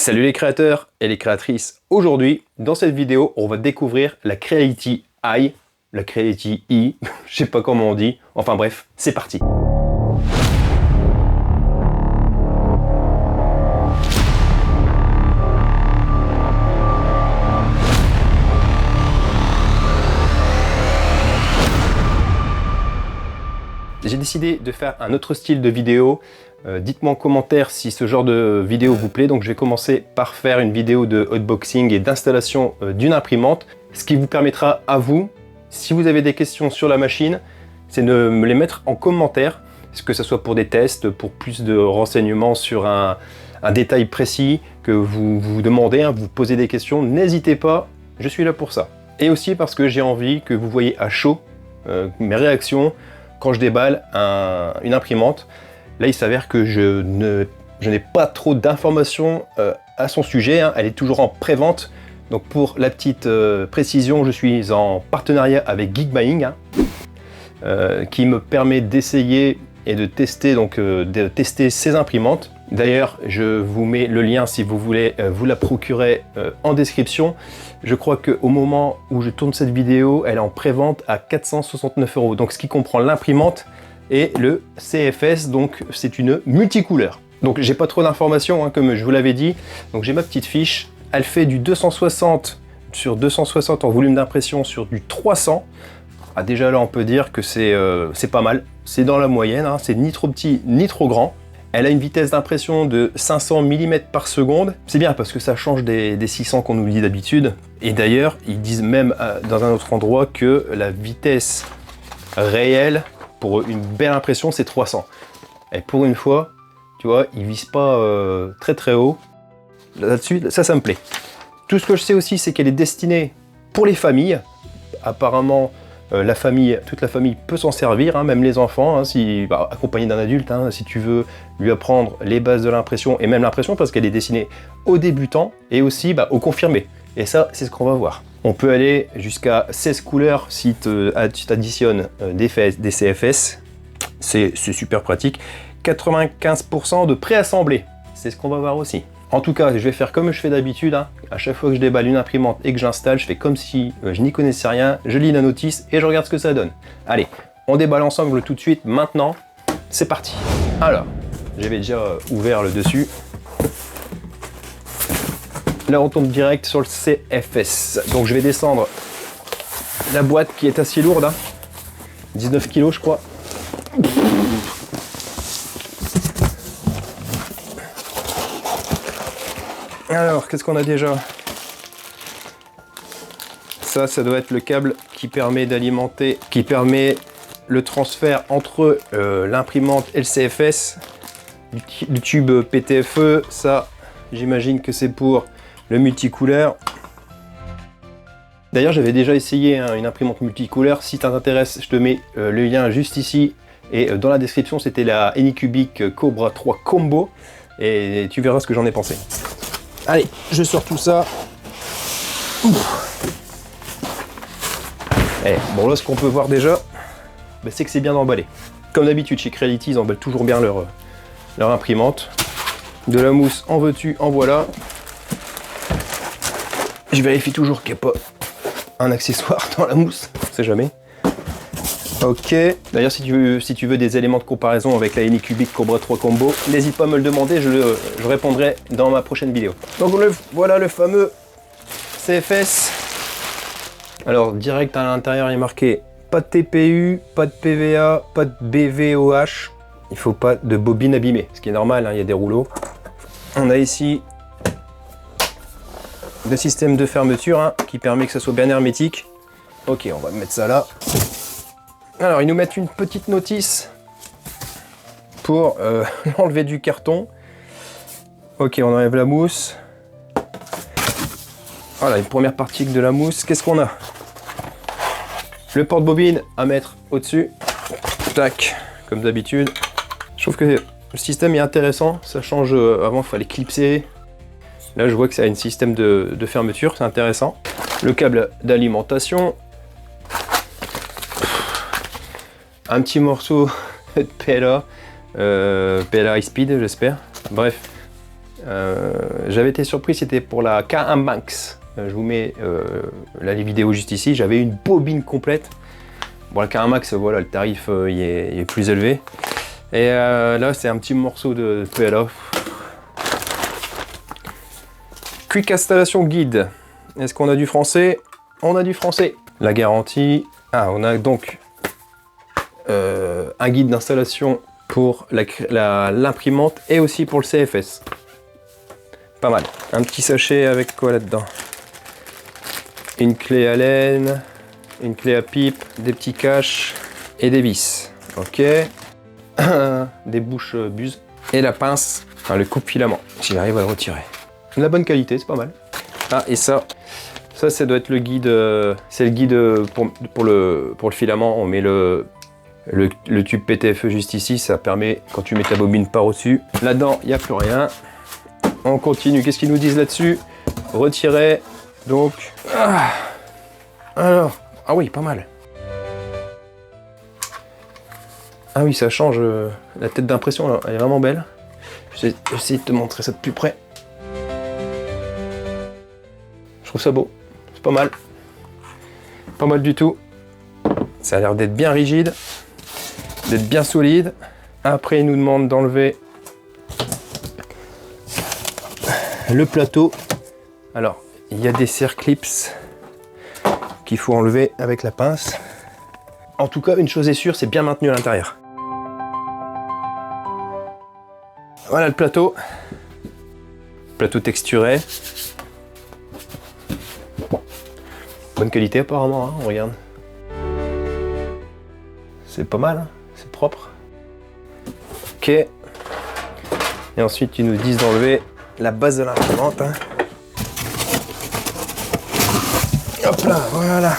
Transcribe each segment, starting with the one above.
Salut les créateurs et les créatrices. Aujourd'hui, dans cette vidéo, on va découvrir la Creality Eye, la Creality E, je sais pas comment on dit. Enfin bref, c'est parti. J'ai décidé de faire un autre style de vidéo. Dites-moi en commentaire si ce genre de vidéo vous plaît. Donc je vais commencer par faire une vidéo de unboxing et d'installation d'une imprimante. Ce qui vous permettra à vous, si vous avez des questions sur la machine, c'est de me les mettre en commentaire. Que ce soit pour des tests, pour plus de renseignements sur un détail précis que vous vous demandez, vous posez des questions, n'hésitez pas, je suis là pour ça. Et aussi parce que j'ai envie que vous voyez à chaud mes réactions quand je déballe une imprimante. Là, il s'avère que je n'ai pas trop d'informations à son sujet. Elle est toujours en pré-vente. Donc pour la petite précision, je suis en partenariat avec Geekbuying, qui me permet d'essayer et de tester ces imprimantes. D'ailleurs, je vous mets le lien si vous voulez vous la procurer en description. Je crois qu'au moment où je tourne cette vidéo, elle est en pré-vente à 469 €. Donc ce qui comprend l'imprimante et le CFS, donc c'est une multicouleur. Donc j'ai pas trop d'informations, comme je vous l'avais dit. Donc j'ai ma petite fiche. Elle fait du 260 sur 260 en volume d'impression sur du 300. Ah, déjà là, on peut dire que c'est pas mal. C'est dans la moyenne, c'est ni trop petit ni trop grand. Elle a une vitesse d'impression de 500 mm par seconde. C'est bien parce que ça change des 600 qu'on nous dit d'habitude. Et d'ailleurs, ils disent même dans un autre endroit que la vitesse réelle pour une belle impression, c'est 300. Et pour une fois, tu vois, ils visent pas très très haut. Là-dessus, ça me plaît. Tout ce que je sais aussi, c'est qu'elle est destinée pour les familles. Apparemment, toute la famille peut s'en servir, même les enfants, accompagnés d'un adulte, si tu veux lui apprendre les bases de l'impression, et même l'impression parce qu'elle est destinée aux débutants et aussi aux confirmés. Et ça, c'est ce qu'on va voir. On peut aller jusqu'à 16 couleurs si tu additionnes des CFS. C'est super pratique. 95% de préassemblé, c'est ce qu'on va voir aussi. En tout cas, je vais faire comme je fais d'habitude. À chaque fois que je déballe une imprimante et que j'installe, je fais comme si je n'y connaissais rien. Je lis la notice et je regarde ce que ça donne. Allez, on déballe ensemble tout de suite. Maintenant, c'est parti. Alors, j'avais déjà ouvert le dessus. Là, on tombe direct sur le CFS. Donc, je vais descendre la boîte qui est assez lourde. 19 kg, je crois. Alors, qu'est-ce qu'on a déjà? Ça doit être le câble qui permet d'alimenter, qui permet le transfert entre l'imprimante et le CFS du tube PTFE. Ça, j'imagine que c'est pour le multicouleur. D'ailleurs, j'avais déjà essayé une imprimante multicouleur. Si ça t'intéresse, je te mets le lien juste ici. Et dans la description, c'était la Anycubic Cobra 3 Combo. Et tu verras ce que j'en ai pensé. Allez, je sors tout ça. Bon, là, ce qu'on peut voir déjà, c'est que c'est bien emballé. Comme d'habitude, chez Creality, ils emballent toujours bien leur imprimante. De la mousse, en veux-tu, en voilà. Je vérifie toujours qu'il n'y a pas un accessoire dans la mousse, on sait jamais. Ok, d'ailleurs si tu veux des éléments de comparaison avec la Anycubic Cobra 3 Combo, n'hésite pas à me le demander, je répondrai dans ma prochaine vidéo. Donc voilà le fameux CFS. Alors direct à l'intérieur il est marqué pas de TPU, pas de PVA, pas de BVOH. Il faut pas de bobine abîmée, ce qui est normal, il y a des rouleaux. On a ici le système de fermeture qui permet que ça soit bien hermétique. Ok, on va mettre ça là. Alors, ils nous mettent une petite notice pour l'enlever du carton. Ok, on enlève la mousse. Voilà, une première partie de la mousse. Qu'est-ce qu'on a? Le porte-bobine à mettre au-dessus. Tac, comme d'habitude. Je trouve que le système est intéressant. Ça change. Avant, il fallait clipser. Là, je vois que ça a un système de fermeture. C'est intéressant. Le câble d'alimentation. Un petit morceau de PLA, PLA High Speed, j'espère. Bref, J'avais été surpris, c'était pour la K1 Max. Je vous mets la vidéo juste ici. J'avais une bobine complète. Bon, la K1 Max, voilà, le tarif il est plus élevé. Et là, c'est un petit morceau de PLA. Quick installation guide. Est-ce qu'on a du français? On a du français. La garantie. Ah, on a donc un guide d'installation pour l'imprimante et aussi pour le CFS. Pas mal. Un petit sachet avec quoi là-dedans? Une clé Allen, une clé à pipe, des petits caches et des vis. Ok. Des bouches buse. Et la pince, enfin le coupe-filament, si j'arrive à le retirer. De la bonne qualité, c'est pas mal. Ah, et ça doit être le guide. C'est le guide pour le filament. On met le tube PTFE juste ici. Ça permet, quand tu mets ta bobine par-dessus. Là-dedans, il n'y a plus rien. On continue. Qu'est-ce qu'ils nous disent là-dessus? Retirer. Donc. Alors. Ah oui, pas mal. Ah oui, ça change. La tête d'impression, elle est vraiment belle. Je vais essayer de te montrer ça de plus près. Je trouve ça beau. C'est pas mal. Pas mal du tout. Ça a l'air d'être bien rigide. D'être bien solide. Après, il nous demande d'enlever le plateau. Alors, il y a des circlips qu'il faut enlever avec la pince. En tout cas, une chose est sûre, c'est bien maintenu à l'intérieur. Voilà le plateau. Plateau texturé. Bonne qualité apparemment, hein, on regarde. C'est pas mal, hein, c'est propre. Ok. Et ensuite, ils nous disent d'enlever la base de l'imprimante. Hein. Hop là, voilà.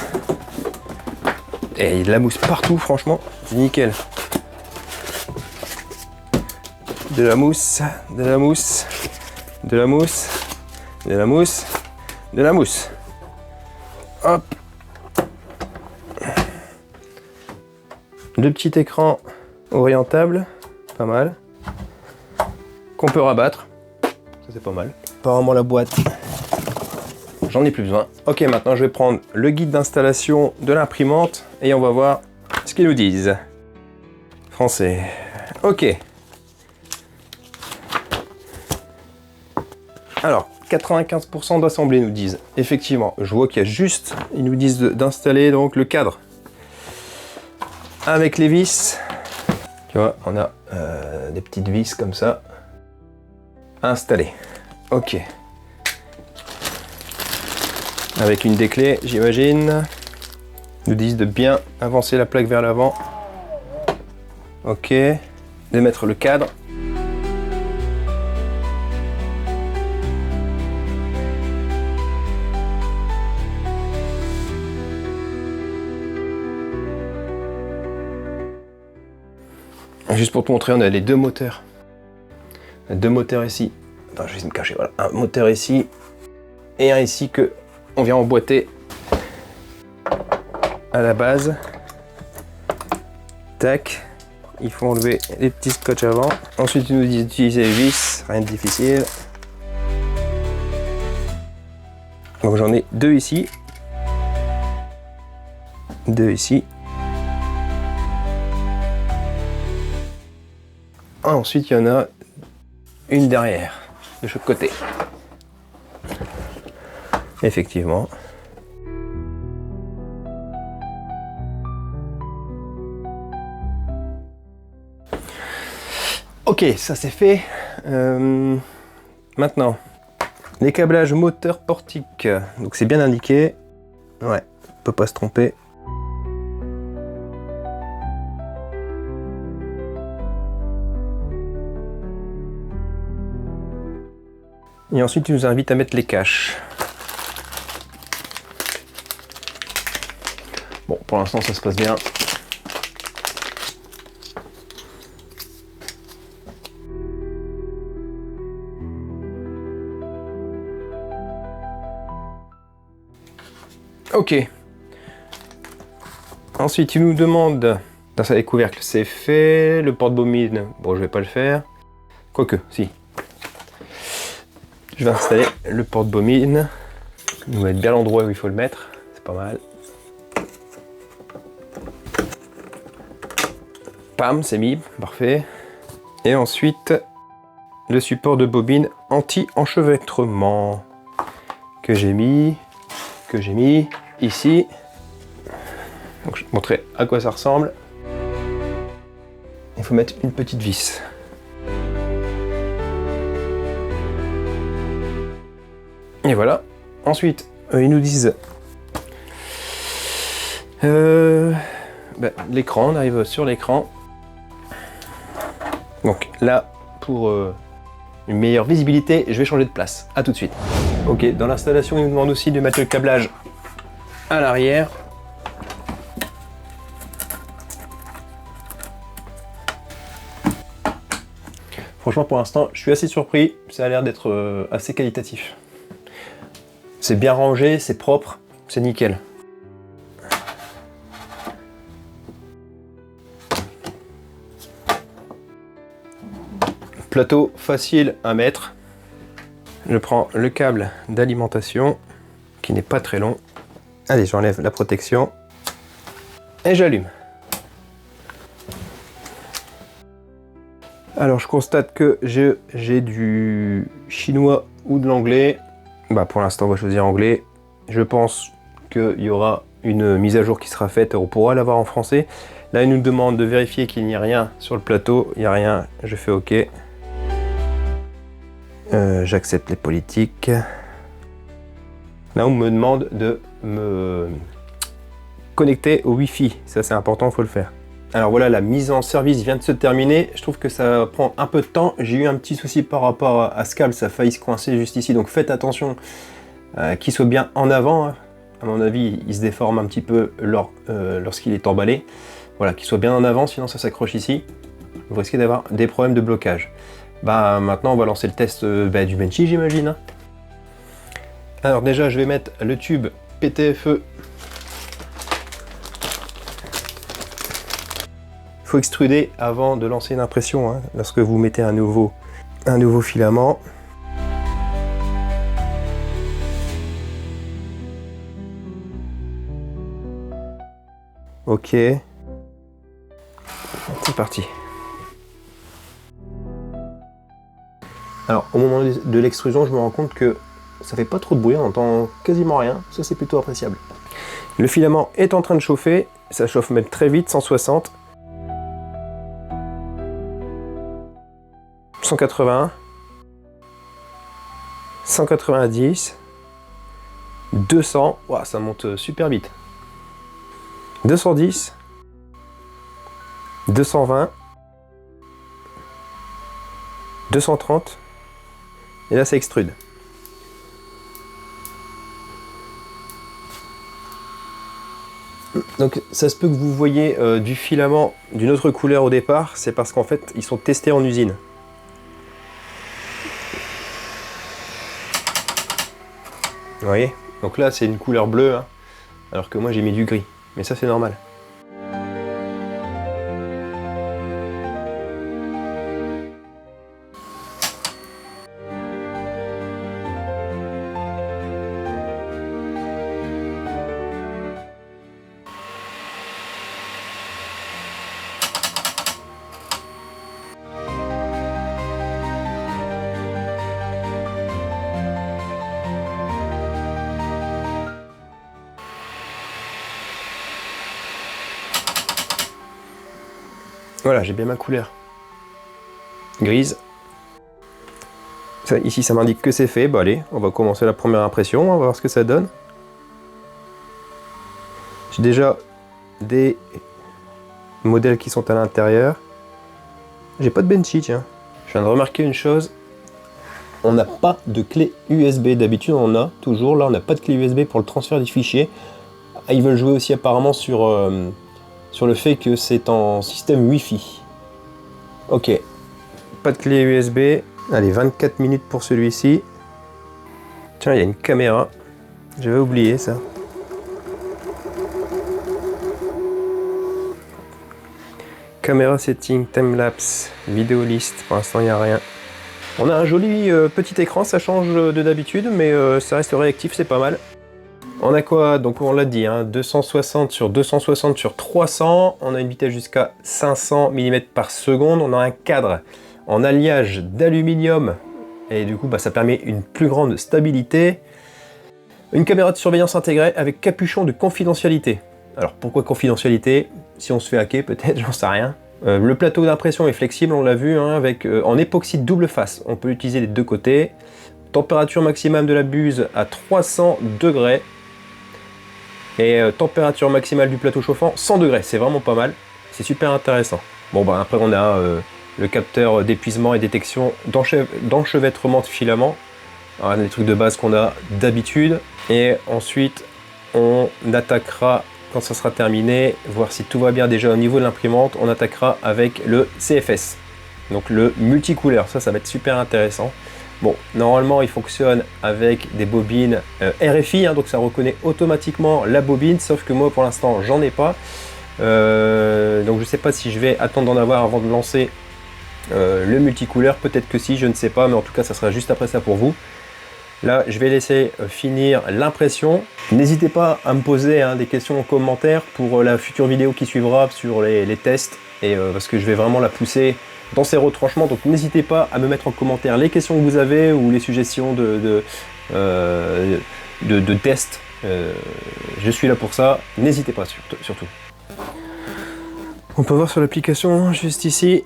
Et il y a de la mousse partout, franchement, c'est nickel. De la mousse, de la mousse, de la mousse, de la mousse, de la mousse. Hop. Le petit écran orientable, pas mal. Qu'on peut rabattre, ça c'est pas mal. Apparemment la boîte, j'en ai plus besoin. Ok, maintenant je vais prendre le guide d'installation de l'imprimante et on va voir ce qu'ils nous disent. Français. Ok. Alors, 95% d'assemblée nous disent. Effectivement, je vois qu'il y a juste, ils nous disent d'installer donc le cadre. Avec les vis. Tu vois, on a des petites vis comme ça. Installées. Ok. Avec une des clés, j'imagine. Ils nous disent de bien avancer la plaque vers l'avant. Ok. De mettre le cadre. Juste pour te montrer, on a les deux moteurs. Deux moteurs ici. Attends, je vais me cacher. Voilà, un moteur ici et un ici que on vient emboîter à la base. Tac. Il faut enlever les petits scotch avant. Ensuite, ils nous disent d'utiliser les vis. Rien de difficile. Donc j'en ai deux ici. Deux ici. Ensuite, il y en a une derrière, de chaque côté. Effectivement. Ok, ça c'est fait. Maintenant, les câblages moteur portique. Donc c'est bien indiqué. Ouais, on peut pas se tromper. Et ensuite, il nous invite à mettre les caches. Bon, pour l'instant, ça se passe bien. Ok. Ensuite, il nous demande... Dans sa couvercle, c'est fait. Le porte-bobine, bon, je vais pas le faire. Quoique, si. Je vais installer le porte-bobine. Nous mettre bien l'endroit où il faut le mettre, c'est pas mal. Pam, c'est mis, parfait. Et ensuite, le support de bobine anti-enchevêtrement que j'ai mis ici. Donc je vais te montrer à quoi ça ressemble. Il faut mettre une petite vis. Et voilà. Ensuite, ils nous disent l'écran, on arrive sur l'écran. Donc là, pour une meilleure visibilité, je vais changer de place. À tout de suite. Ok, dans l'installation, il nous demande aussi de mettre le câblage à l'arrière. Franchement, pour l'instant, je suis assez surpris. Ça a l'air d'être assez qualitatif. C'est bien rangé, c'est propre, c'est nickel. Plateau facile à mettre. Je prends le câble d'alimentation qui n'est pas très long. Allez, j'enlève la protection et j'allume. Alors je constate que j'ai du chinois ou de l'anglais. Bah, pour l'instant on va choisir anglais. Je pense qu'il y aura une mise à jour qui sera faite, on pourra l'avoir en français. Là il nous demande de vérifier qu'il n'y a rien sur le plateau, il n'y a rien, je fais OK. J'accepte les politiques. Là on me demande de me connecter au Wi-Fi, ça c'est important, il faut le faire. Alors voilà, la mise en service vient de se terminer. Je trouve que ça prend un peu de temps. J'ai eu un petit souci par rapport à ce câble, ça a failli se coincer juste ici. Donc faites attention qu'il soit bien en avant. Hein. À mon avis, il se déforme un petit peu lorsqu'il est emballé. Voilà, qu'il soit bien en avant, sinon ça s'accroche ici. Vous risquez d'avoir des problèmes de blocage. Bah maintenant, on va lancer le test du Benchy, j'imagine. Alors déjà, je vais mettre le tube PTFE. Il faut extruder avant de lancer une impression, hein, lorsque vous mettez un nouveau filament. Ok. C'est parti. Alors au moment de l'extrusion, je me rends compte que ça fait pas trop de bruit, on n'entend quasiment rien, ça c'est plutôt appréciable. Le filament est en train de chauffer, ça chauffe même très vite, 160. 180, 190, 200, wow, ça monte super vite. 210, 220, 230, et là ça extrude. Donc ça se peut que vous voyez du filament d'une autre couleur au départ, c'est parce qu'en fait ils sont testés en usine. Vous voyez? Donc là c'est une couleur bleue, hein, alors que moi j'ai mis du gris. Mais ça c'est normal. Voilà, j'ai bien ma couleur. Grise. Ça, ici, ça m'indique que c'est fait. Bah allez, on va commencer la première impression. On va voir ce que ça donne. J'ai déjà des modèles qui sont à l'intérieur. J'ai pas de Benchy, tiens. Je viens de remarquer une chose. On n'a pas de clé USB. D'habitude, on en a toujours. Là, on n'a pas de clé USB pour le transfert des fichiers. Ils veulent jouer aussi apparemment sur le fait que c'est en système Wi-Fi. Ok, pas de clé USB. Allez, 24 minutes pour celui-ci. Tiens, il y a une caméra. J'avais oublié ça. Caméra setting, timelapse, vidéo list. Pour l'instant, il n'y a rien. On a un joli petit écran, ça change de d'habitude, mais ça reste réactif, c'est pas mal. On a quoi? Donc on l'a dit, hein, 260 sur 260 sur 300, on a une vitesse jusqu'à 500 mm par seconde, on a un cadre en alliage d'aluminium, et du coup bah, ça permet une plus grande stabilité. Une caméra de surveillance intégrée avec capuchon de confidentialité. Alors pourquoi confidentialité? Si on se fait hacker peut-être, j'en sais rien. Le plateau d'impression est flexible, on l'a vu, hein, avec en époxy double face. On peut l'utiliser des deux côtés. Température maximale de la buse à 300 degrés. Et température maximale du plateau chauffant 100 degrés. C'est vraiment pas mal. C'est super intéressant. Bon bah après on a le capteur d'épuisement et détection d'enchevêtrement de filaments. Alors, les trucs de base qu'on a d'habitude. Et ensuite on attaquera, quand ça sera terminé, voir si tout va bien déjà au niveau de l'imprimante, on attaquera avec le CFS, donc le multicouleur. Ça va être super intéressant. Bon, normalement il fonctionne avec des bobines RFI, hein, donc ça reconnaît automatiquement la bobine, sauf que moi pour l'instant j'en ai pas. Donc je sais pas si je vais attendre d'en avoir avant de lancer le multicouleur, peut-être que si, je ne sais pas, mais en tout cas ça sera juste après ça pour vous. Là, je vais laisser finir l'impression. N'hésitez pas à me poser des questions en commentaire pour la future vidéo qui suivra sur les tests, et parce que je vais vraiment la pousser dans ses retranchements. Donc n'hésitez pas à me mettre en commentaire les questions que vous avez ou les suggestions de tests. Je suis là pour ça. N'hésitez pas surtout. On peut voir sur l'application juste ici.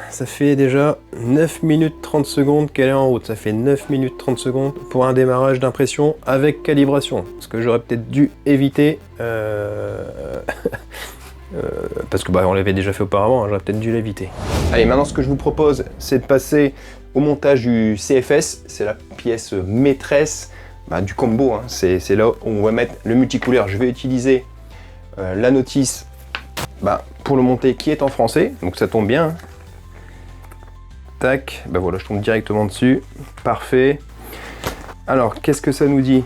Ça fait déjà 9 minutes 30 secondes qu'elle est en route. Ça fait 9 minutes 30 secondes pour un démarrage d'impression avec calibration. Ce que j'aurais peut-être dû éviter. Parce que on l'avait déjà fait auparavant, hein, j'aurais peut-être dû l'éviter. Allez, maintenant ce que je vous propose, c'est de passer au montage du CFS. C'est la pièce maîtresse du combo. Hein. C'est là où on va mettre le multicouleur. Je vais utiliser la notice pour le monter qui est en français. Donc ça tombe bien. Hein. Tac, voilà, je tombe directement dessus. Parfait. Alors, qu'est-ce que ça nous dit?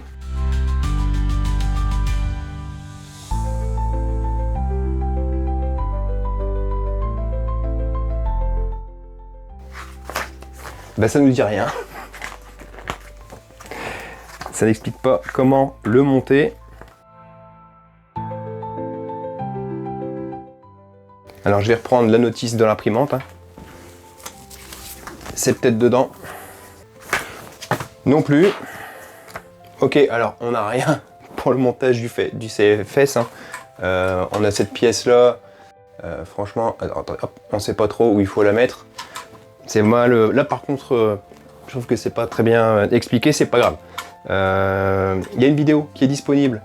Ça nous dit rien. Ça n'explique pas comment le monter. Alors, je vais reprendre la notice de l'imprimante. Hein. C'est peut-être dedans. Non plus. Ok, alors on n'a rien pour le montage du CFS. Hein. On a cette pièce là. Franchement, on ne sait pas trop où il faut la mettre. C'est mal. Là par contre, je trouve que c'est pas très bien expliqué. C'est pas grave. Il y a une vidéo qui est disponible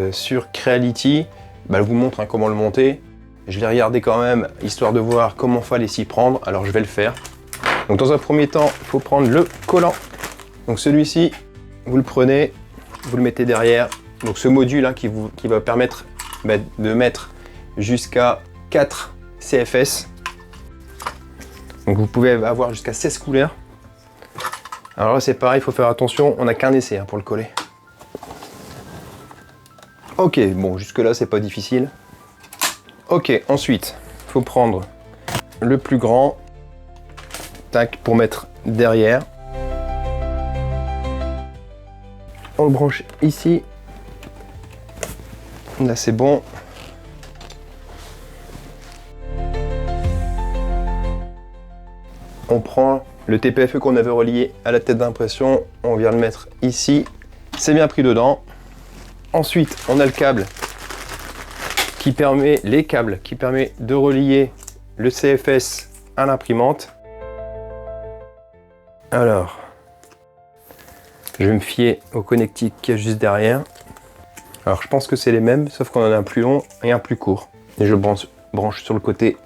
sur Creality. Elle vous montre comment le monter. Je l'ai regardé quand même, histoire de voir comment fallait s'y prendre. Alors je vais le faire. Donc dans un premier temps, il faut prendre le collant. Donc celui-ci, vous le prenez, vous le mettez derrière. Donc ce module qui va permettre de mettre jusqu'à 4 CFS. Donc vous pouvez avoir jusqu'à 16 couleurs. Alors là c'est pareil, il faut faire attention, on n'a qu'un essai pour le coller. Ok, bon jusque là c'est pas difficile. Ok, ensuite, il faut prendre le plus grand. Tac, pour mettre derrière. On le branche ici. Là c'est bon. On prend le TPFE qu'on avait relié à la tête d'impression, on vient le mettre ici. C'est bien pris dedans. Ensuite, on a le câble qui permet, les câbles qui permet de relier le CFS à l'imprimante. Alors, je vais me fier au connectique qui est juste derrière. Alors, je pense que c'est les mêmes, sauf qu'on en a un plus long et un plus court. Et je branche sur le côté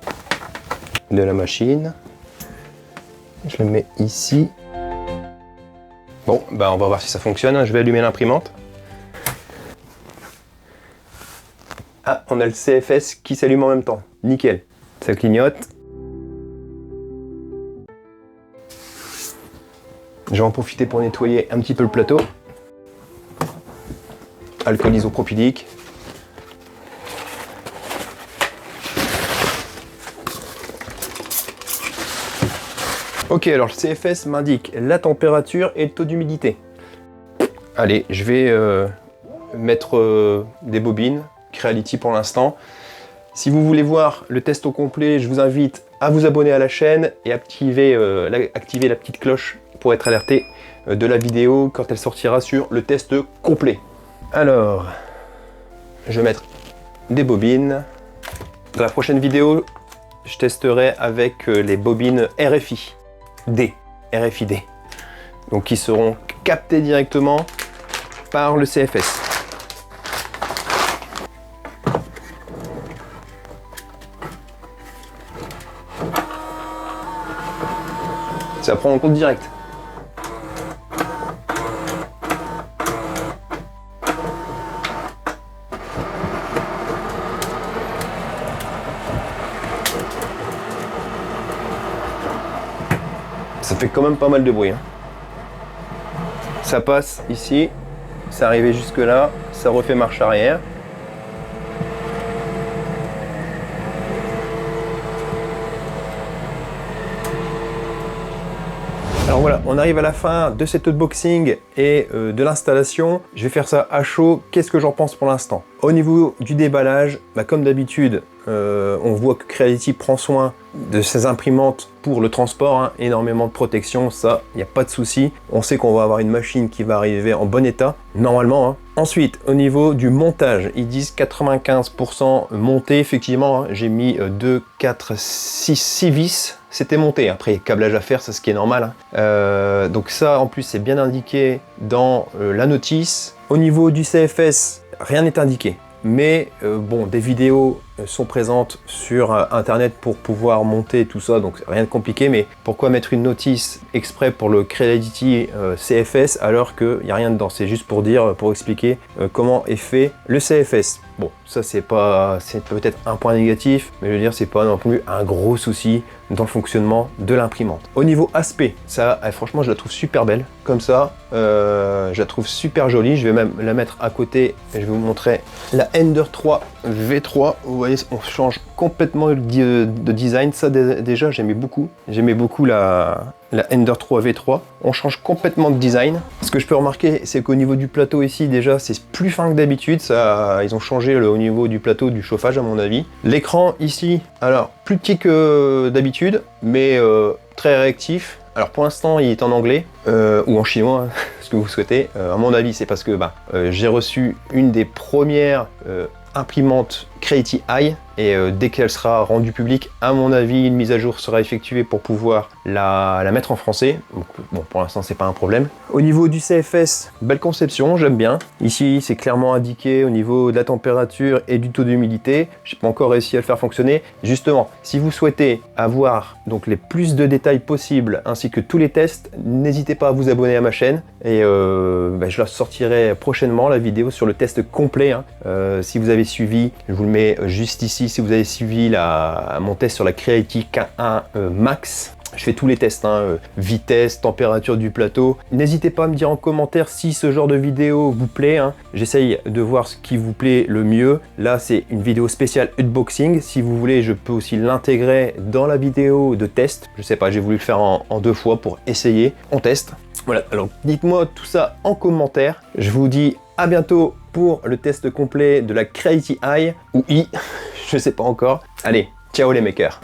de la machine. Je le mets ici. Bon, on va voir si ça fonctionne. Hein. Je vais allumer l'imprimante. Ah, on a le CFS qui s'allume en même temps. Nickel. Ça clignote. Je vais en profiter pour nettoyer un petit peu le plateau. Alcool isopropylique. Ok, alors le CFS m'indique la température et le taux d'humidité. Allez, je vais mettre des bobines, Creality pour l'instant. Si vous voulez voir le test au complet, je vous invite à vous abonner à la chaîne et activer la petite cloche pour être alerté de la vidéo quand elle sortira sur le test complet. Alors, je vais mettre des bobines. Dans la prochaine vidéo, je testerai avec les bobines RFID, donc qui seront captées directement par le CFS. Ça prend en compte direct. Ça fait quand même pas mal de bruit. Hein. Ça passe ici, c'est arrivé jusque là, ça refait marche arrière. Alors voilà, on arrive à la fin de cet unboxing et de l'installation. Je vais faire ça à chaud. Qu'est-ce que j'en pense pour l'instant? Au niveau du déballage, comme d'habitude, on voit que Creality prend soin de ses imprimantes pour le transport, hein, énormément de protection, ça, il n'y a pas de souci. On sait qu'on va avoir une machine qui va arriver en bon état, normalement. Hein. Ensuite, au niveau du montage, ils disent 95% monté, effectivement, hein, j'ai mis 2, 4, 6 vis, c'était monté. Après, câblage à faire, c'est ce qui est normal. Hein. Donc ça, en plus, c'est bien indiqué dans la notice. Au niveau du CFS, rien n'est indiqué. Mais bon, des vidéos sont présentes sur internet pour pouvoir monter tout ça, donc rien de compliqué. Mais pourquoi mettre une notice exprès pour le Creality CFS alors qu'il n'y a rien dedans? C'est juste pour dire, pour expliquer comment est fait le CFS. Bon, ça c'est peut-être un point négatif, mais je veux dire c'est pas non plus un gros souci dans le fonctionnement de l'imprimante. Au niveau aspect, ça, franchement, je la trouve super belle, comme ça. Je la trouve super jolie. Je vais même la mettre à côté et je vais vous montrer la Ender 3 V3. Vous voyez, on change complètement de design. Ça déjà, j'aimais beaucoup. J'aimais beaucoup la Ender 3 V3. On change complètement de design. Ce que je peux remarquer, c'est qu'au niveau du plateau ici, déjà, c'est plus fin que d'habitude. Ils ont changé au niveau du plateau du chauffage, à mon avis. L'écran ici, alors, plus petit que d'habitude, mais très réactif. Alors pour l'instant, il est en anglais ou en chinois, ce que vous souhaitez. À mon avis, c'est parce que j'ai reçu une des premières imprimantes Creality Eye et dès qu'elle sera rendue publique, à mon avis, une mise à jour sera effectuée pour pouvoir la mettre en français. Donc, bon, pour l'instant, c'est pas un problème. Au niveau du CFS, belle conception, j'aime bien. Ici, c'est clairement indiqué au niveau de la température et du taux d'humidité. J'ai pas encore réussi à le faire fonctionner. Justement, si vous souhaitez avoir donc les plus de détails possibles ainsi que tous les tests, n'hésitez pas à vous abonner à ma chaîne et je la sortirai prochainement, la vidéo sur le test complet. Hein. Si vous avez suivi, je vous le mets juste ici. Si vous avez suivi mon test sur la Creality K1 Max, je fais tous les tests, hein, vitesse, température du plateau. N'hésitez pas à me dire en commentaire si ce genre de vidéo vous plaît. Hein. J'essaye de voir ce qui vous plaît le mieux. Là, c'est une vidéo spéciale unboxing. Si vous voulez, je peux aussi l'intégrer dans la vidéo de test. Je sais pas, j'ai voulu le faire en 2 fois pour essayer. On teste. Voilà, alors dites-moi tout ça en commentaire. Je vous dis à bientôt pour le test complet de la Creality Eye ou I, je sais pas encore. Allez, ciao les makers.